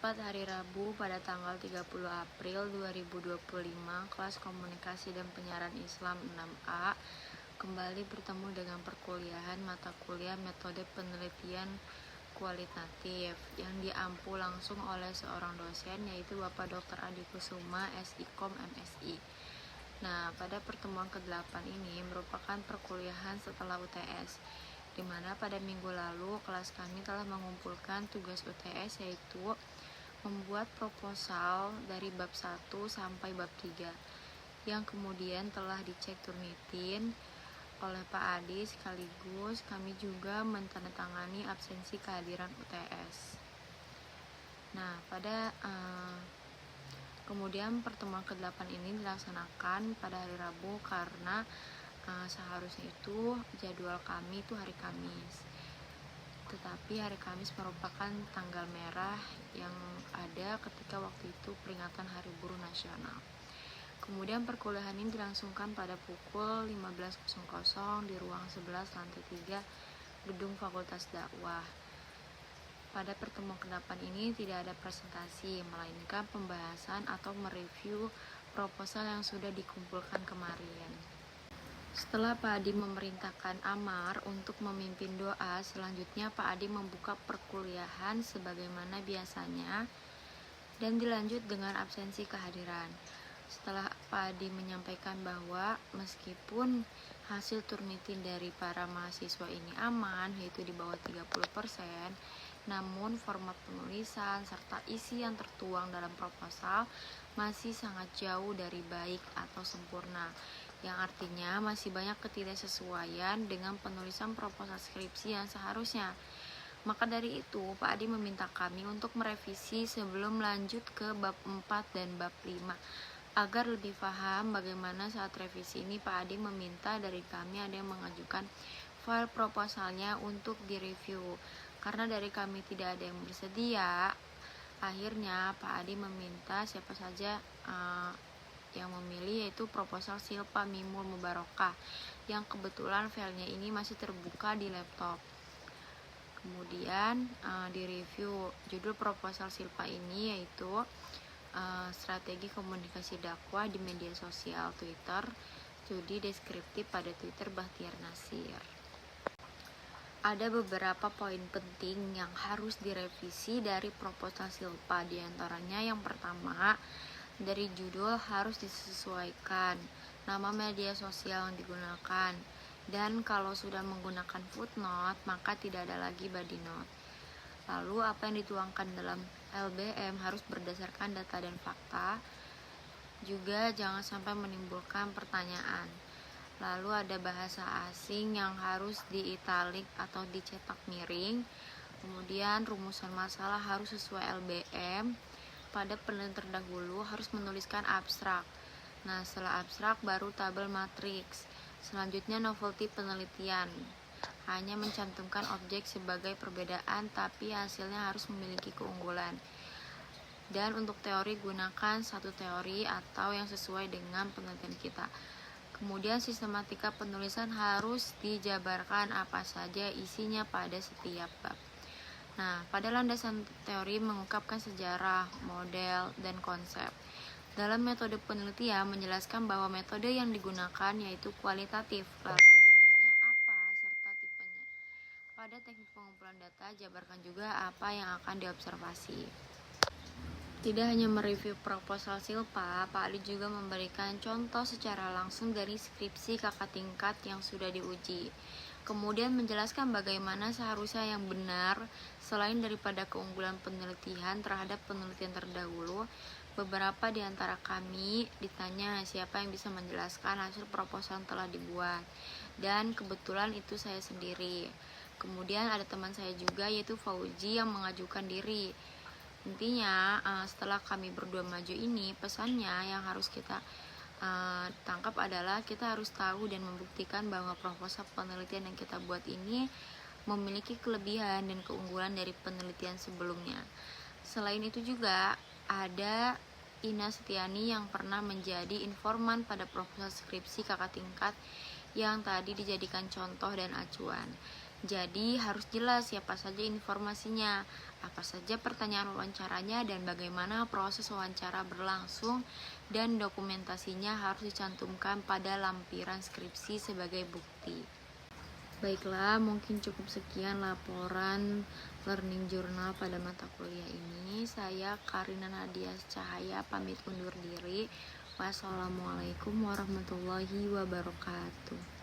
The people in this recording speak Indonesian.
Tepat hari Rabu pada tanggal 30 April 2025, kelas Komunikasi dan Penyiaran Islam 6A kembali bertemu dengan perkuliahan mata kuliah Metode Penelitian Kualitatif yang diampu langsung oleh seorang dosen, yaitu Bapak Dr. Adi Kusuma, SIKOM MSI. Nah, pada pertemuan ke-8 ini merupakan perkuliahan setelah UTS, di mana pada minggu lalu kelas kami telah mengumpulkan tugas UTS, yaitu membuat proposal dari bab 1 sampai bab 3 yang kemudian telah dicek Turnitin oleh Pak Adi, sekaligus kami juga menandatangani absensi kehadiran UTS. Nah, kemudian pertemuan ke-8 ini dilaksanakan pada hari Rabu karena seharusnya itu jadwal kami itu hari Kamis. Tetapi hari Kamis merupakan tanggal merah yang ada ketika waktu itu peringatan Hari Buruh Nasional. Kemudian perkuliahan ini dilangsungkan pada pukul 15.00 di ruang 11 lantai 3 Gedung Fakultas Dakwah. Pada pertemuan ke-8 ini tidak ada presentasi, melainkan pembahasan atau mereview proposal yang sudah dikumpulkan kemarin. Setelah Pak Adi memerintahkan Amar untuk memimpin doa, selanjutnya Pak Adi membuka perkuliahan sebagaimana biasanya dan dilanjut dengan absensi kehadiran. Setelah Pak Adi menyampaikan bahwa meskipun hasil Turnitin dari para mahasiswa ini aman, yaitu di bawah 30%, namun format penulisan serta isi yang tertuang dalam proposal masih sangat jauh dari baik atau sempurna, yang artinya masih banyak ketidaksesuaian dengan penulisan proposal skripsi yang seharusnya. Maka dari itu, Pak Adi meminta kami untuk merevisi sebelum lanjut ke bab 4 dan bab 5. Agar lebih paham bagaimana saat revisi ini, Pak Adi meminta dari kami ada yang mengajukan file proposalnya untuk direview. Karena dari kami tidak ada yang bersedia, akhirnya Pak Adi meminta siapa saja yang memilih, yaitu proposal Silpa Mimul Mubarokah yang kebetulan filenya ini masih terbuka di laptop. Kemudian direview. Judul proposal Silpa ini yaitu strategi komunikasi dakwah di media sosial Twitter, studi deskriptif pada Twitter Bahtiar Nasir. Ada beberapa poin penting yang harus direvisi dari proposal Silpa. Di antaranya yang pertama, dari judul harus disesuaikan nama media sosial yang digunakan, dan kalau sudah menggunakan footnote maka tidak ada lagi body note. Lalu apa yang dituangkan dalam LBM harus berdasarkan data dan fakta, juga jangan sampai menimbulkan pertanyaan. Lalu ada bahasa asing yang harus diitalik atau dicetak miring. Kemudian rumusan masalah harus sesuai LBM. Pada penelitian terdahulu harus menuliskan abstrak. Nah, setelah abstrak baru tabel matriks. Selanjutnya novelty penelitian. Hanya mencantumkan objek sebagai perbedaan, tapi hasilnya harus memiliki keunggulan. Dan untuk teori, gunakan satu teori atau yang sesuai dengan penelitian kita. Kemudian sistematika penulisan harus dijabarkan apa saja isinya pada setiap bab. Nah, pada landasan teori mengungkapkan sejarah, model, dan konsep. Dalam metode penelitian menjelaskan bahwa metode yang digunakan yaitu kualitatif, lalu jenisnya apa serta tipenya. Pada teknik pengumpulan data, jabarkan juga apa yang akan diobservasi. Tidak hanya mereview proposal Silpa, Pak Ali juga memberikan contoh secara langsung dari skripsi kakak tingkat yang sudah diuji. Kemudian menjelaskan bagaimana seharusnya yang benar. Selain daripada keunggulan penelitian terhadap penelitian terdahulu, beberapa di antara kami ditanya siapa yang bisa menjelaskan hasil proposal yang telah dibuat. Dan kebetulan itu saya sendiri. Kemudian ada teman saya juga, yaitu Fauji, yang mengajukan diri. Intinya setelah kami berdua maju ini, pesannya yang harus kita tangkap adalah kita harus tahu dan membuktikan bahwa proposal penelitian yang kita buat ini memiliki kelebihan dan keunggulan dari penelitian sebelumnya. Selain itu juga ada Ina Setiani yang pernah menjadi informan pada proposal skripsi kakak tingkat yang tadi dijadikan contoh dan acuan. Jadi harus jelas siapa saja informasinya Apa saja pertanyaan wawancaranya dan bagaimana proses wawancara berlangsung, dan dokumentasinya harus dicantumkan pada lampiran skripsi sebagai bukti. Baiklah, mungkin cukup sekian laporan Learning Journal pada mata kuliah ini. Saya Karina Nadia Cahaya pamit undur diri. Wassalamualaikum warahmatullahi wabarakatuh.